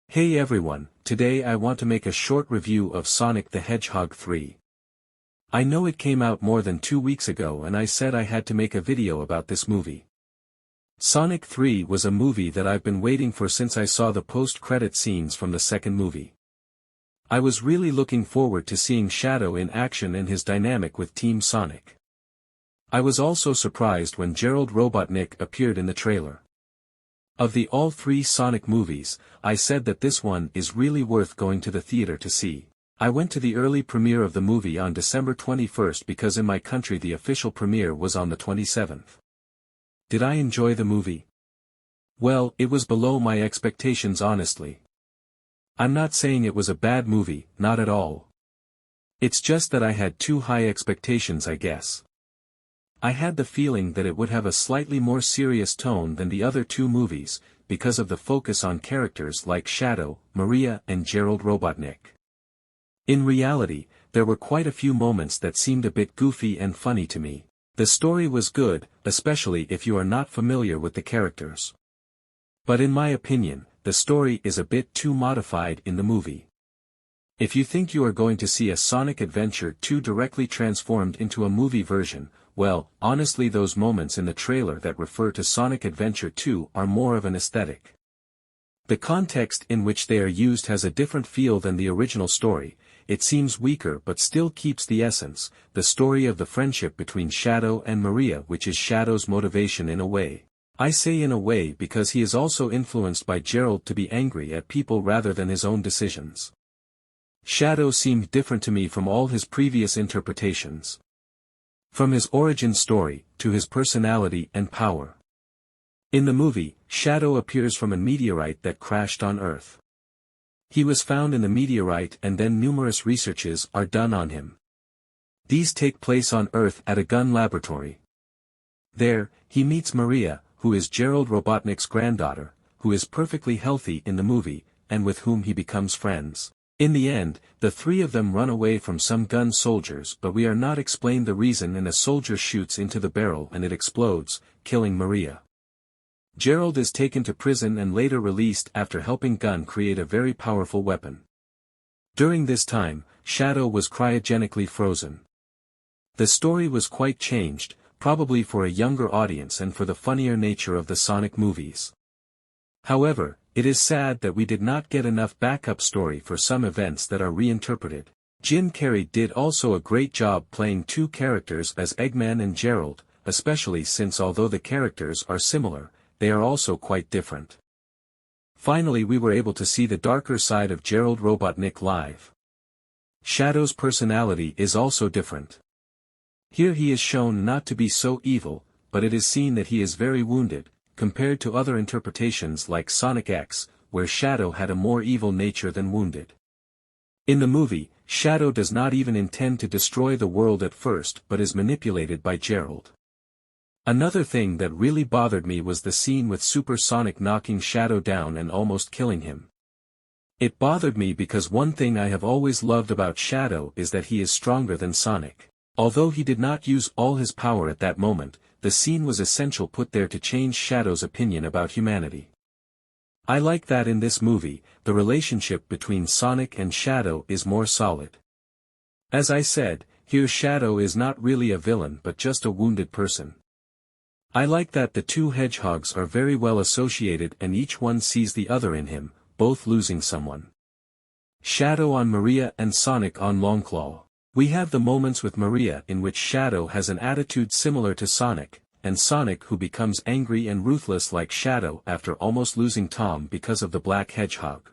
Hey everyone, today I want to make a short review of Sonic the Hedgehog 3. I know it came out more than 2 weeks ago and I said I had to make a video about this movie. Sonic 3 was a movie that I've been waiting for since I saw the post-credit scenes from the second movie. I was really looking forward to seeing Shadow in action and his dynamic with Team Sonic. I was also surprised when Gerald Robotnik appeared in the trailer. Of the all three Sonic movies, I said that this one is really worth going to the theater to see. I went to the early premiere of the movie on December 21st because in my country the official premiere was on the 27th. Did I enjoy the movie? Well, it was below my expectations honestly. I'm not saying it was a bad movie, not at all. It's just that I had too high expectations I guess. I had the feeling that it would have a slightly more serious tone than the other two movies, because of the focus on characters like Shadow, Maria and Gerald Robotnik. In reality, there were quite a few moments that seemed a bit goofy and funny to me. The story was good, especially if you are not familiar with the characters. But in my opinion, the story is a bit too modified in the movie. If you think you are going to see a Sonic Adventure 2 directly transformed into a movie version, well, honestly those moments in the trailer that refer to Sonic Adventure 2 are more of an aesthetic. The context in which they are used has a different feel than the original story, it seems weaker but still keeps the essence, the story of the friendship between Shadow and Maria which is Shadow's motivation in a way. I say in a way because he is also influenced by Gerald to be angry at people rather than his own decisions. Shadow seemed different to me from all his previous interpretations. From his origin story, to his personality and power. In the movie, Shadow appears from a meteorite that crashed on Earth. He was found in the meteorite and then numerous researches are done on him. These take place on Earth at a gun laboratory. There, he meets Maria, who is Gerald Robotnik's granddaughter, who is perfectly healthy in the movie, and with whom he becomes friends. In the end, the three of them run away from some gun soldiers but we are not explained the reason and a soldier shoots into the barrel and it explodes, killing Maria. Gerald is taken to prison and later released after helping Gunn create a very powerful weapon. During this time, Shadow was cryogenically frozen. The story was quite changed, probably for a younger audience and for the funnier nature of the Sonic movies. However, it is sad that we did not get enough backup story for some events that are reinterpreted. Jim Carrey did also a great job playing two characters as Eggman and Gerald, especially since although the characters are similar, they are also quite different. Finally we were able to see the darker side of Gerald Robotnik live. Shadow's personality is also different. Here he is shown not to be so evil, but it is seen that he is very wounded, compared to other interpretations like Sonic X, where Shadow had a more evil nature than wounded. In the movie, Shadow does not even intend to destroy the world at first but is manipulated by Gerald. Another thing that really bothered me was the scene with Super Sonic knocking Shadow down and almost killing him. It bothered me because one thing I have always loved about Shadow is that he is stronger than Sonic. Although he did not use all his power at that moment, the scene was essential put there to change Shadow's opinion about humanity. I like that in this movie, the relationship between Sonic and Shadow is more solid. As I said, here Shadow is not really a villain but just a wounded person. I like that the two hedgehogs are very well associated and each one sees the other in him, both losing someone. Shadow on Maria and Sonic on Longclaw. We have the moments with Maria in which Shadow has an attitude similar to Sonic, and Sonic who becomes angry and ruthless like Shadow after almost losing Tom because of the black hedgehog.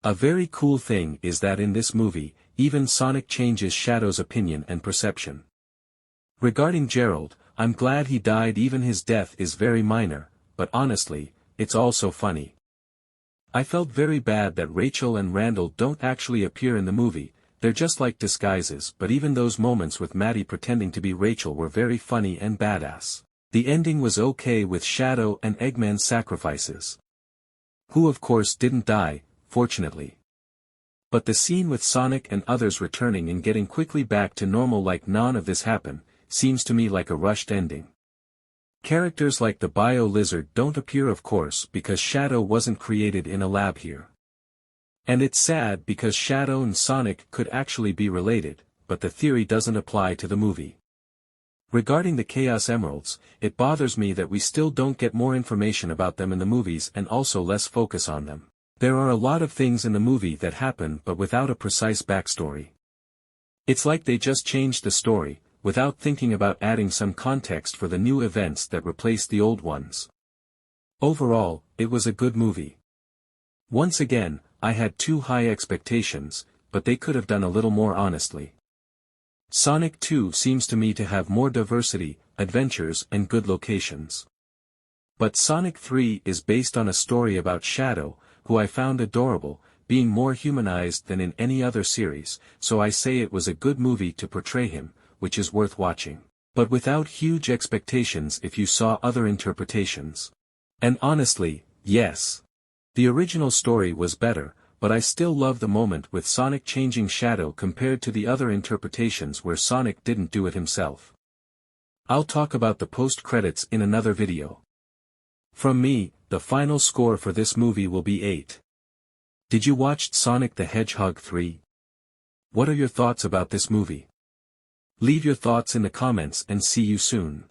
A very cool thing is that in this movie, even Sonic changes Shadow's opinion and perception. Regarding Gerald, I'm glad he died. Even his death is very minor, but honestly, it's also funny. I felt very bad that Rachel and Randall don't actually appear in the movie. They're just like disguises, but even those moments with Maddie pretending to be Rachel were very funny and badass. The ending was okay with Shadow and Eggman's sacrifices. Who of course didn't die, fortunately. But the scene with Sonic and others returning and getting quickly back to normal like none of this happened, seems to me like a rushed ending. Characters like the Bio Lizard don't appear of course because Shadow wasn't created in a lab here. And it's sad because Shadow and Sonic could actually be related, but the theory doesn't apply to the movie. Regarding the Chaos Emeralds, it bothers me that we still don't get more information about them in the movies and also less focus on them. There are a lot of things in the movie that happen but without a precise backstory. It's like they just changed the story, without thinking about adding some context for the new events that replace the old ones. Overall, it was a good movie. Once again, I had too high expectations, but they could have done a little more honestly. Sonic 2 seems to me to have more diversity, adventures and good locations. But Sonic 3 is based on a story about Shadow, who I found adorable, being more humanized than in any other series, so I say it was a good movie to portray him, which is worth watching. But without huge expectations if you saw other interpretations. And honestly, yes. The original story was better, but I still love the moment with Sonic changing Shadow compared to the other interpretations where Sonic didn't do it himself. I'll talk about the post-credits in another video. From me, the final score for this movie will be 8. Did you watch Sonic the Hedgehog 3? What are your thoughts about this movie? Leave your thoughts in the comments and see you soon.